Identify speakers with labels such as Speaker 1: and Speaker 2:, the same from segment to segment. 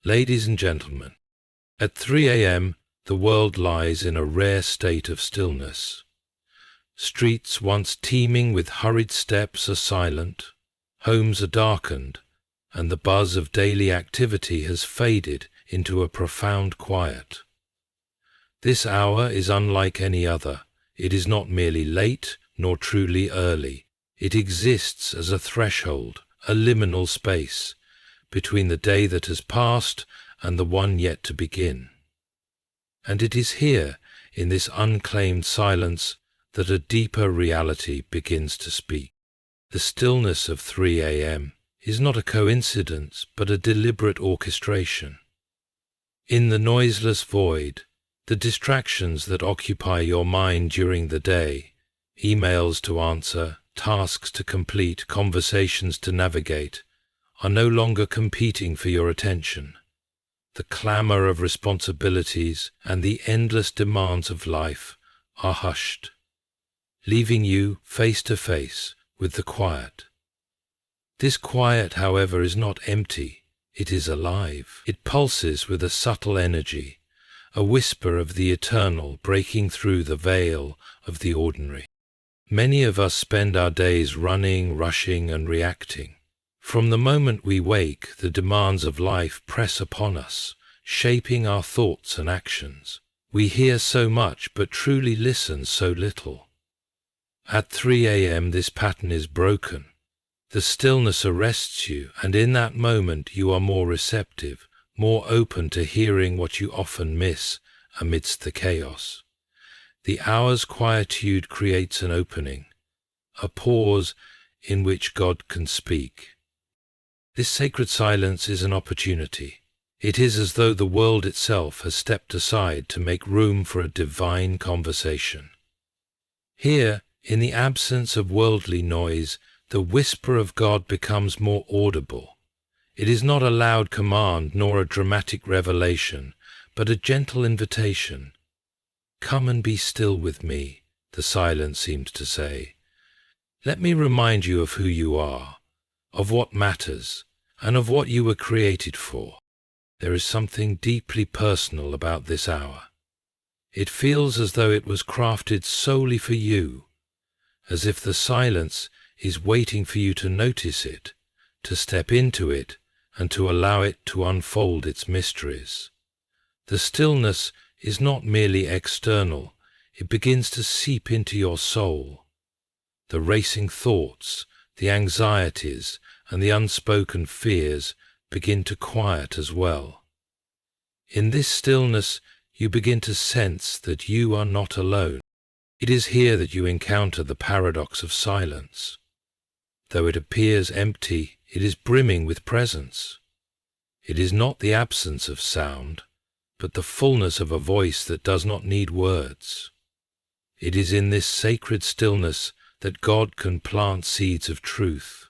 Speaker 1: Ladies and gentlemen, at 3 a.m. the world lies in a rare state of stillness. Streets once teeming with hurried steps are silent, homes are darkened, and the buzz of daily activity has faded into a profound quiet. This hour is unlike any other. It is not merely late nor truly early. It exists as a threshold, a liminal space, between the day that has passed and the one yet to begin. And it is here, in this unclaimed silence, that a deeper reality begins to speak. The stillness of 3 a.m. is not a coincidence, but a deliberate orchestration. In the noiseless void, the distractions that occupy your mind during the day, emails to answer, tasks to complete, conversations to navigate, are no longer competing for your attention. The clamor of responsibilities and the endless demands of life are hushed, leaving you face to face with the quiet. This quiet, however, is not empty. It is alive. It pulses with a subtle energy, a whisper of the eternal breaking through the veil of the ordinary. Many of us spend our days running, rushing, and reacting. From the moment we wake, the demands of life press upon us, shaping our thoughts and actions. We hear so much, but truly listen so little. At 3 a.m. this pattern is broken. The stillness arrests you, and in that moment you are more receptive, more open to hearing what you often miss amidst the chaos. The hour's quietude creates an opening, a pause in which God can speak. This sacred silence is an opportunity. It is as though the world itself has stepped aside to make room for a divine conversation. Here, in the absence of worldly noise, the whisper of God becomes more audible. It is not a loud command nor a dramatic revelation, but a gentle invitation. "Come and be still with me," the silence seems to say. "Let me remind you of who you are, of what matters, and of what you were created for." There is something deeply personal about this hour. It feels as though it was crafted solely for you, as if the silence is waiting for you to notice it, to step into it, and to allow it to unfold its mysteries. The stillness is not merely external, it begins to seep into your soul. The racing thoughts, the anxieties, and the unspoken fears begin to quiet as well. In this stillness, you begin to sense that you are not alone. It is here that you encounter the paradox of silence. Though it appears empty, it is brimming with presence. It is not the absence of sound, but the fullness of a voice that does not need words. It is in this sacred stillness that God can plant seeds of truth,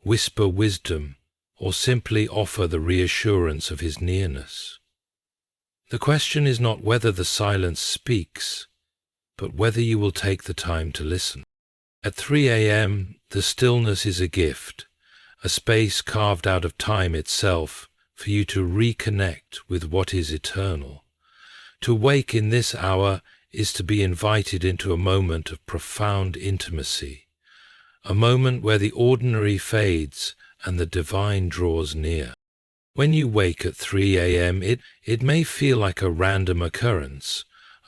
Speaker 1: whisper wisdom, or simply offer the reassurance of his nearness. The question is not whether the silence speaks, but whether you will take the time to listen. At 3 a.m., the stillness is a gift, a space carved out of time itself for you to reconnect with what is eternal. To wake in this hour is to be invited into a moment of profound intimacy, a moment where the ordinary fades and the divine draws near. When you wake at 3 a.m., it may feel like a random occurrence,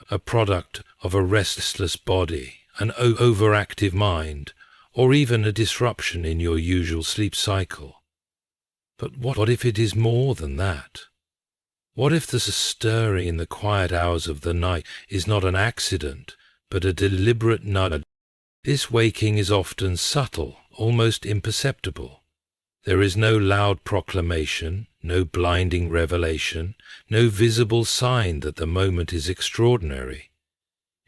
Speaker 1: a product of a restless body, an overactive mind, or even a disruption in your usual sleep cycle. But what if it is more than that? What if the stirring in the quiet hours of the night is not an accident, but a deliberate nudge? This waking is often subtle, almost imperceptible. There is no loud proclamation, no blinding revelation, no visible sign that the moment is extraordinary.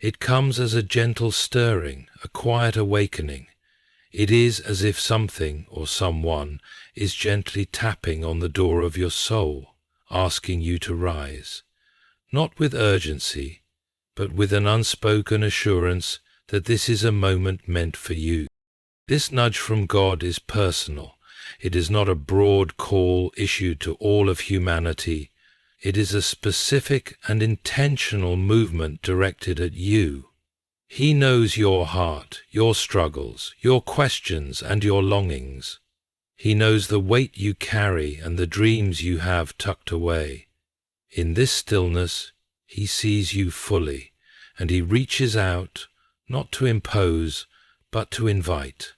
Speaker 1: It comes as a gentle stirring, a quiet awakening. It is as if something or someone is gently tapping on the door of your soul, asking you to rise, not with urgency, but with an unspoken assurance that this is a moment meant for you. This nudge from God is personal. It is not a broad call issued to all of humanity. It is a specific and intentional movement directed at you. He knows your heart, your struggles, your questions, and your longings. He knows the weight you carry and the dreams you have tucked away. In this stillness, he sees you fully, and he reaches out, not to impose, but to invite.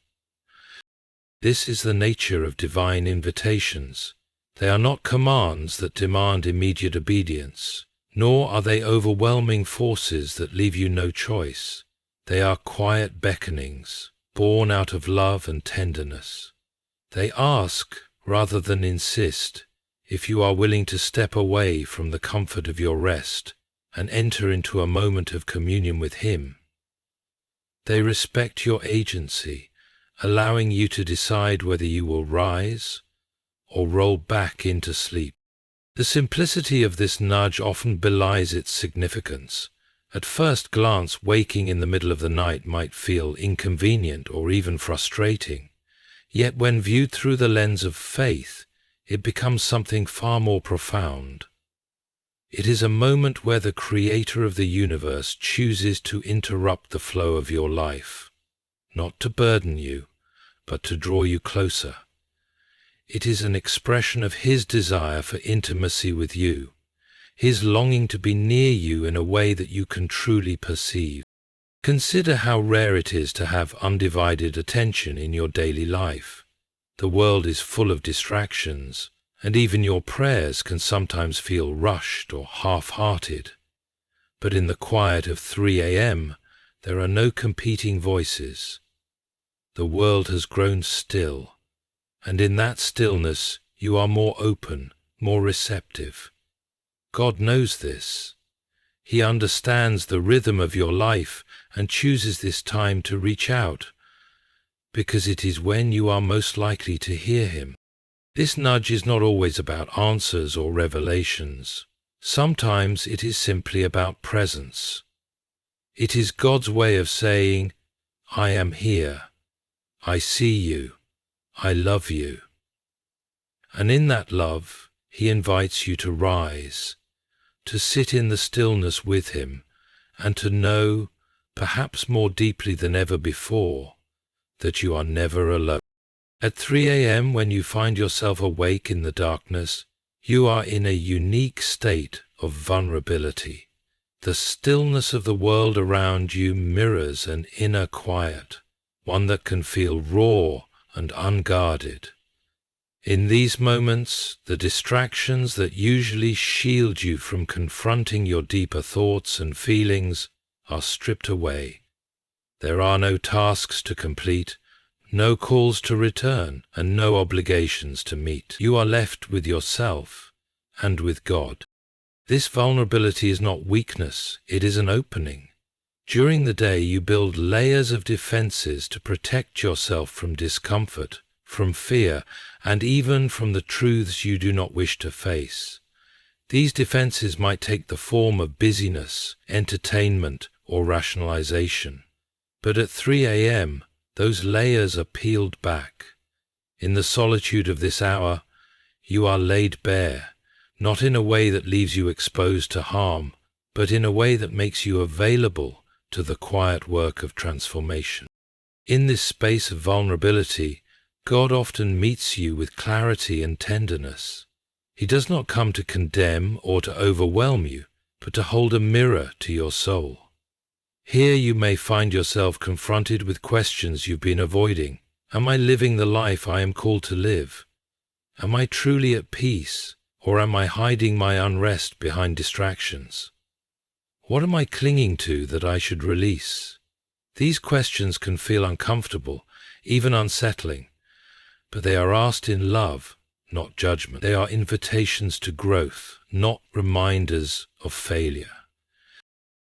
Speaker 1: This is the nature of divine invitations. They are not commands that demand immediate obedience, nor are they overwhelming forces that leave you no choice. They are quiet beckonings, born out of love and tenderness. They ask, rather than insist, if you are willing to step away from the comfort of your rest and enter into a moment of communion with Him. They respect your agency, allowing you to decide whether you will rise or roll back into sleep. The simplicity of this nudge often belies its significance. At first glance, waking in the middle of the night might feel inconvenient or even frustrating. Yet when viewed through the lens of faith, it becomes something far more profound. It is a moment where the Creator of the universe chooses to interrupt the flow of your life, not to burden you, but to draw you closer. It is an expression of His desire for intimacy with you, His longing to be near you in a way that you can truly perceive. Consider how rare it is to have undivided attention in your daily life. The world is full of distractions, and even your prayers can sometimes feel rushed or half-hearted. But in the quiet of 3 a.m., there are no competing voices. The world has grown still, and in that stillness you are more open, more receptive. God knows this. He understands the rhythm of your life and chooses this time to reach out, because it is when you are most likely to hear Him. This nudge is not always about answers or revelations. Sometimes it is simply about presence. It is God's way of saying, I am here. I see you. I love you. And in that love, He invites you to rise, to sit in the stillness with Him, and to know, perhaps more deeply than ever before, that you are never alone. At 3 a.m., when you find yourself awake in the darkness, you are in a unique state of vulnerability. The stillness of the world around you mirrors an inner quiet, one that can feel raw and unguarded. In these moments, the distractions that usually shield you from confronting your deeper thoughts and feelings are stripped away. There are no tasks to complete, no calls to return, and no obligations to meet. You are left with yourself and with God. This vulnerability is not weakness, it is an opening. During the day, you build layers of defenses to protect yourself from discomfort, from fear, and even from the truths you do not wish to face. These defenses might take the form of busyness, entertainment, or rationalization. But at 3 a.m., those layers are peeled back. In the solitude of this hour, you are laid bare, not in a way that leaves you exposed to harm, but in a way that makes you available to the quiet work of transformation. In this space of vulnerability, God often meets you with clarity and tenderness. He does not come to condemn or to overwhelm you, but to hold a mirror to your soul. Here you may find yourself confronted with questions you've been avoiding. Am I living the life I am called to live? Am I truly at peace, or am I hiding my unrest behind distractions? What am I clinging to that I should release? These questions can feel uncomfortable, even unsettling, but they are asked in love, not judgment. They are invitations to growth, not reminders of failure.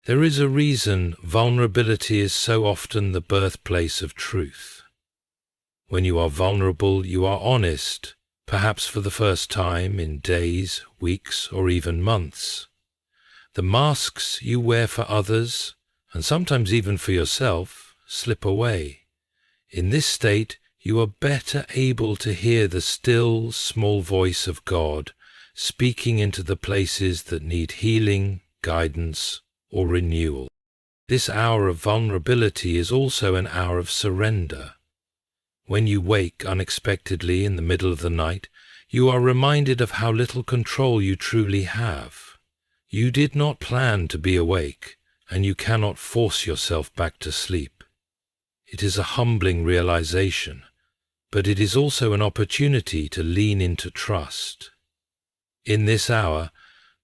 Speaker 1: There is a reason vulnerability is so often the birthplace of truth. When you are vulnerable, you are honest, perhaps for the first time in days, weeks, or even months. The masks you wear for others, and sometimes even for yourself, slip away. In this state, you are better able to hear the still, small voice of God speaking into the places that need healing, guidance, or renewal. This hour of vulnerability is also an hour of surrender. When you wake unexpectedly in the middle of the night, you are reminded of how little control you truly have. You did not plan to be awake, and you cannot force yourself back to sleep. It is a humbling realization, but it is also an opportunity to lean into trust. In this hour,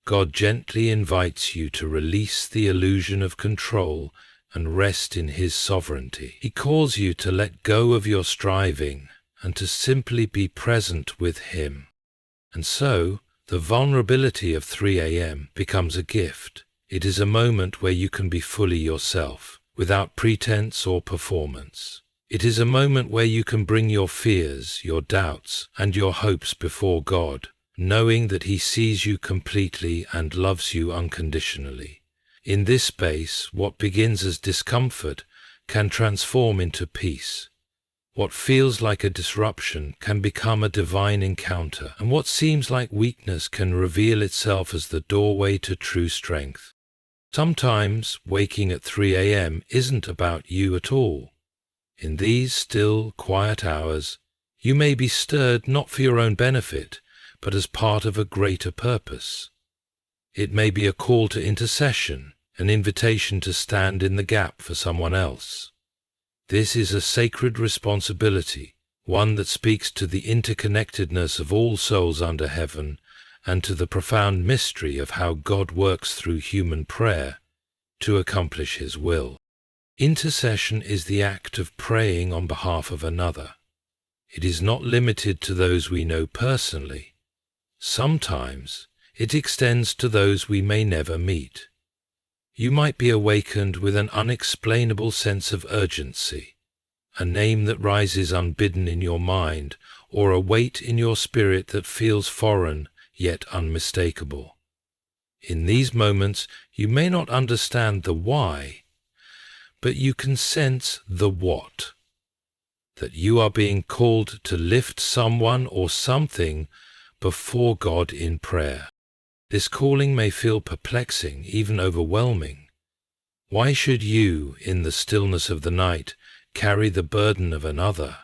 Speaker 1: God gently invites you to release the illusion of control and rest in His sovereignty. He calls you to let go of your striving and to simply be present with Him. And so, the vulnerability of 3 a.m. becomes a gift. It is a moment where you can be fully yourself, without pretense or performance. It is a moment where you can bring your fears, your doubts, and your hopes before God, knowing that He sees you completely and loves you unconditionally. In this space, what begins as discomfort can transform into peace. What feels like a disruption can become a divine encounter, and what seems like weakness can reveal itself as the doorway to true strength. Sometimes waking at 3 a.m. isn't about you at all. In these still, quiet hours, you may be stirred not for your own benefit, but as part of a greater purpose. It may be a call to intercession, an invitation to stand in the gap for someone else. This is a sacred responsibility, one that speaks to the interconnectedness of all souls under heaven and to the profound mystery of how God works through human prayer to accomplish His will. Intercession is the act of praying on behalf of another. It is not limited to those we know personally. Sometimes it extends to those we may never meet. You might be awakened with an unexplainable sense of urgency, a name that rises unbidden in your mind, or a weight in your spirit that feels foreign yet unmistakable. In these moments, you may not understand the why, but you can sense the what, that you are being called to lift someone or something before God in prayer. This calling may feel perplexing, even overwhelming. Why should you, in the stillness of the night, carry the burden of another?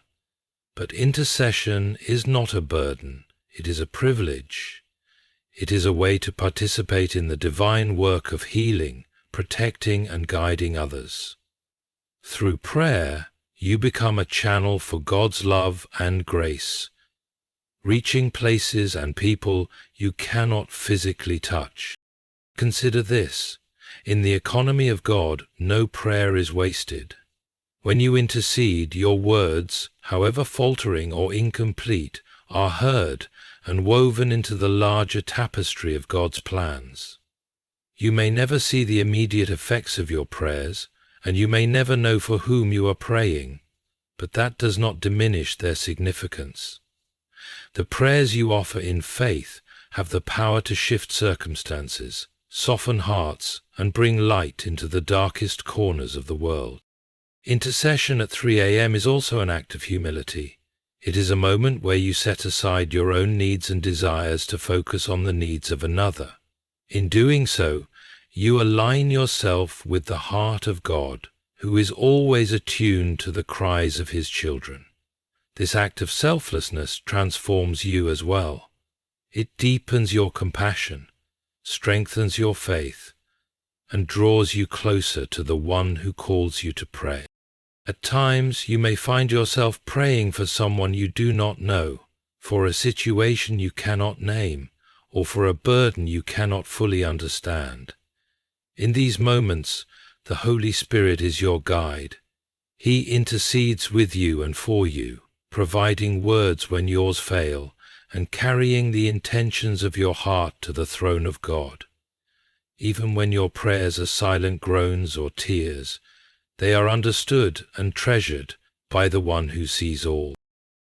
Speaker 1: But intercession is not a burden, it is a privilege. It is a way to participate in the divine work of healing, protecting and guiding others. Through prayer, you become a channel for God's love and grace, reaching places and people you cannot physically touch. Consider this: in the economy of God, no prayer is wasted. When you intercede, your words, however faltering or incomplete, are heard and woven into the larger tapestry of God's plans. You may never see the immediate effects of your prayers, and you may never know for whom you are praying, but that does not diminish their significance. The prayers you offer in faith have the power to shift circumstances, soften hearts, and bring light into the darkest corners of the world. Intercession at 3 a.m. is also an act of humility. It is a moment where you set aside your own needs and desires to focus on the needs of another. In doing so, you align yourself with the heart of God, who is always attuned to the cries of His children. This act of selflessness transforms you as well. It deepens your compassion, strengthens your faith, and draws you closer to the one who calls you to pray. At times, you may find yourself praying for someone you do not know, for a situation you cannot name, or for a burden you cannot fully understand. In these moments, the Holy Spirit is your guide. He intercedes with you and for you, providing words when yours fail, and carrying the intentions of your heart to the throne of God. Even when your prayers are silent groans or tears, they are understood and treasured by the one who sees all.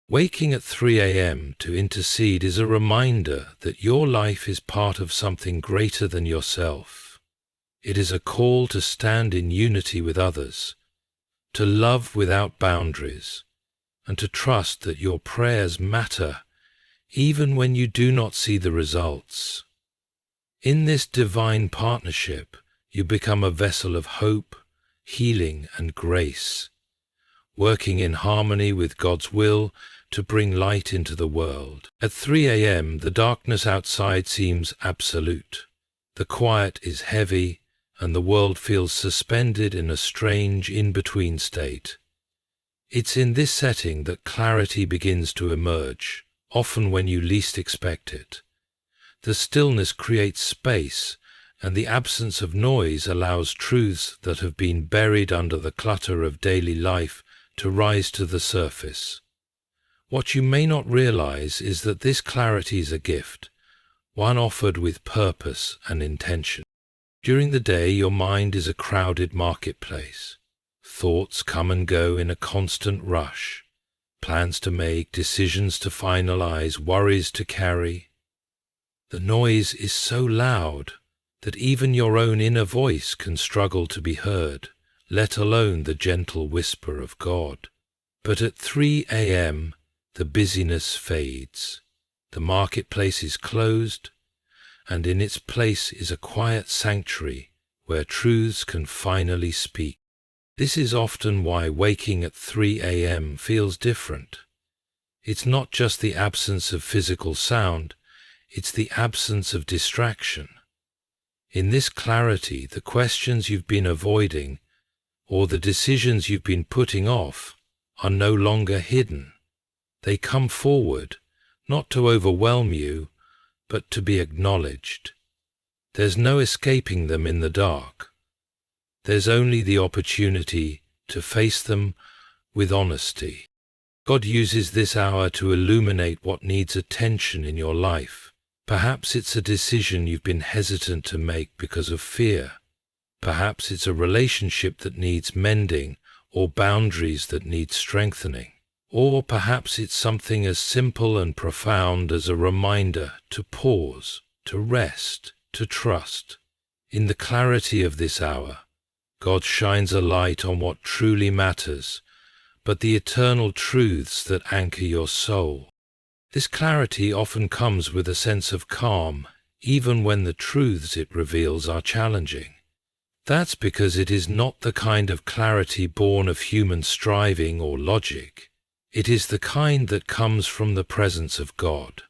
Speaker 1: Waking at 3 a.m. to intercede is a reminder that your life is part of something greater than yourself. It is a call to stand in unity with others, to love without boundaries, and to trust that your prayers matter even when you do not see the results. In this divine partnership, you become a vessel of hope, healing, and grace, working in harmony with God's will to bring light into the world. At 3 a.m., the darkness outside seems absolute. The quiet is heavy, and the world feels suspended in a strange in-between state. It's in this setting that clarity begins to emerge, often when you least expect it. The stillness creates space, and the absence of noise allows truths that have been buried under the clutter of daily life to rise to the surface. What you may not realize is that this clarity is a gift, one offered with purpose and intention. During the day, your mind is a crowded marketplace. Thoughts come and go in a constant rush. Plans to make, decisions to finalize, worries to carry. The noise is so loud that even your own inner voice can struggle to be heard, let alone the gentle whisper of God. But at 3 a.m., the busyness fades. The marketplace is closed, and in its place is a quiet sanctuary where truths can finally speak. This is often why waking at 3 a.m. feels different. It's not just the absence of physical sound, it's the absence of distraction. In this clarity, the questions you've been avoiding or the decisions you've been putting off are no longer hidden. They come forward, not to overwhelm you, but to be acknowledged. There's no escaping them in the dark. There's only the opportunity to face them with honesty. God uses this hour to illuminate what needs attention in your life. Perhaps it's a decision you've been hesitant to make because of fear. Perhaps it's a relationship that needs mending or boundaries that need strengthening. Or perhaps it's something as simple and profound as a reminder to pause, to rest, to trust. In the clarity of this hour, God shines a light on what truly matters, but the eternal truths that anchor your soul. This clarity often comes with a sense of calm, even when the truths it reveals are challenging. That's because it is not the kind of clarity born of human striving or logic. It is the kind that comes from the presence of God.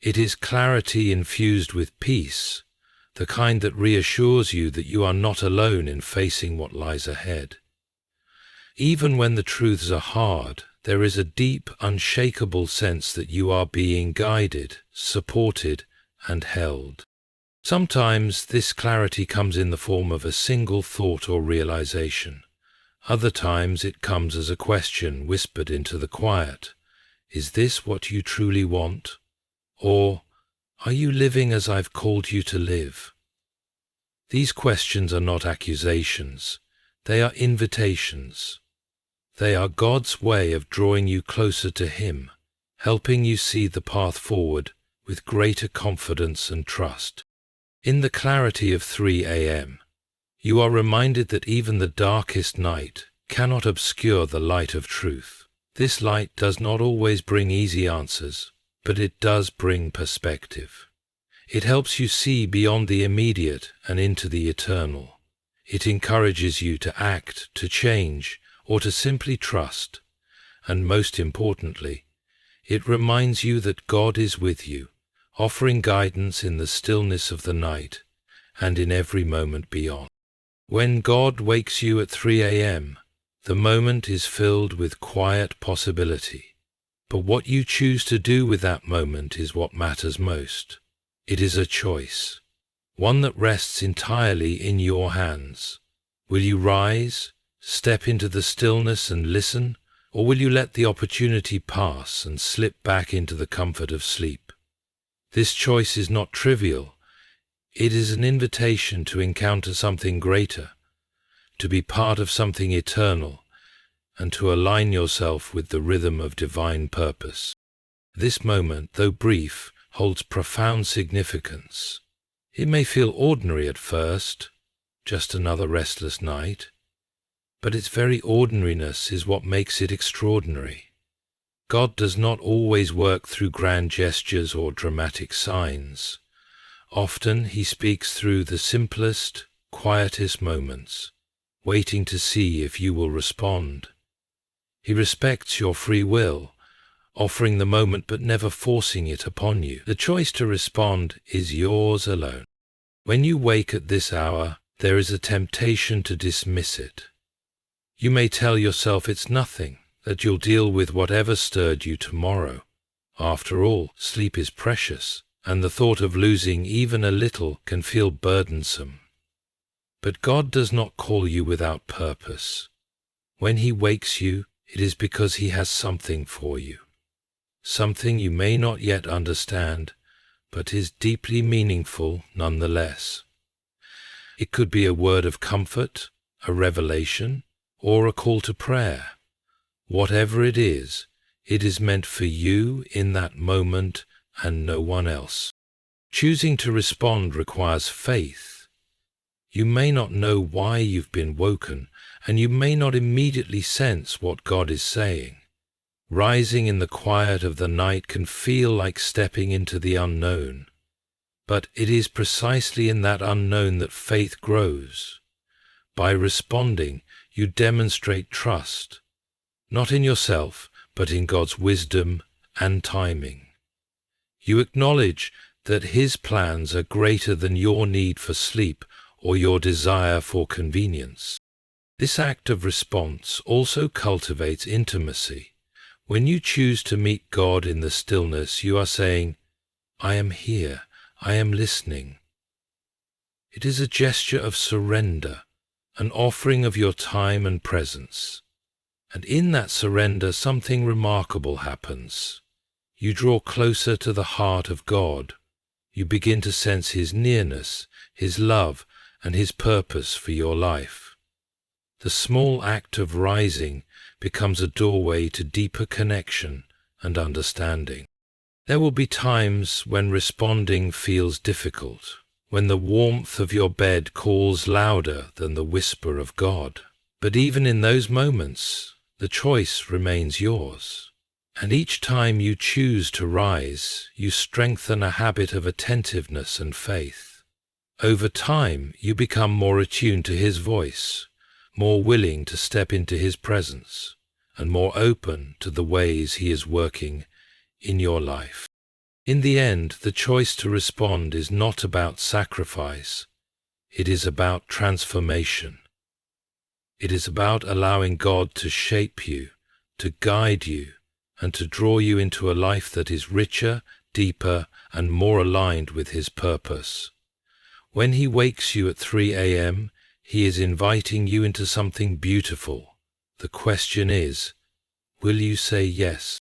Speaker 1: It is clarity infused with peace, the kind that reassures you that you are not alone in facing what lies ahead. Even when the truths are hard, there is a deep, unshakable sense that you are being guided, supported, and held. Sometimes this clarity comes in the form of a single thought or realization. Other times it comes as a question whispered into the quiet. Is this what you truly want? Or, are you living as I've called you to live? These questions are not accusations. They are invitations. They are God's way of drawing you closer to Him, helping you see the path forward with greater confidence and trust. In the clarity of 3 a.m., you are reminded that even the darkest night cannot obscure the light of truth. This light does not always bring easy answers, but it does bring perspective. It helps you see beyond the immediate and into the eternal. It encourages you to act, to change, or to simply trust. And most importantly, it reminds you that God is with you, offering guidance in the stillness of the night and in every moment beyond. When God wakes you at 3 a.m., the moment is filled with quiet possibility. But what you choose to do with that moment is what matters most. It is a choice, one that rests entirely in your hands. Will you rise, step into the stillness and listen, or will you let the opportunity pass and slip back into the comfort of sleep? This choice is not trivial. It is an invitation to encounter something greater, to be part of something eternal, and to align yourself with the rhythm of divine purpose. This moment, though brief, holds profound significance. It may feel ordinary at first, just another restless night, but its very ordinariness is what makes it extraordinary. God does not always work through grand gestures or dramatic signs. Often he speaks through the simplest, quietest moments, waiting to see if you will respond. He respects your free will, offering the moment but never forcing it upon you. The choice to respond is yours alone. When you wake at this hour, there is a temptation to dismiss it. You may tell yourself it's nothing, that you'll deal with whatever stirred you tomorrow. After all, sleep is precious, and the thought of losing even a little can feel burdensome. But God does not call you without purpose. When He wakes you, it is because He has something for you. Something you may not yet understand, but is deeply meaningful nonetheless. It could be a word of comfort, a revelation, or a call to prayer. Whatever it is meant for you in that moment and no one else. Choosing to respond requires faith. You may not know why you've been woken, and you may not immediately sense what God is saying. Rising in the quiet of the night can feel like stepping into the unknown. But it is precisely in that unknown that faith grows. By responding, you demonstrate trust, not in yourself, but in God's wisdom and timing. You acknowledge that His plans are greater than your need for sleep or your desire for convenience. This act of response also cultivates intimacy. When you choose to meet God in the stillness, you are saying, "I am here, I am listening." It is a gesture of surrender, an offering of your time and presence. And in that surrender, something remarkable happens. You draw closer to the heart of God. You begin to sense His nearness, His love, and His purpose for your life. The small act of rising becomes a doorway to deeper connection and understanding. There will be times when responding feels difficult, when the warmth of your bed calls louder than the whisper of God. But even in those moments, the choice remains yours. And each time you choose to rise, you strengthen a habit of attentiveness and faith. Over time, you become more attuned to His voice, more willing to step into His presence, and more open to the ways He is working in your life. In the end, the choice to respond is not about sacrifice. It is about transformation. It is about allowing God to shape you, to guide you, and to draw you into a life that is richer, deeper, and more aligned with His purpose. When He wakes you at 3 a.m., He is inviting you into something beautiful. The question is, will you say yes?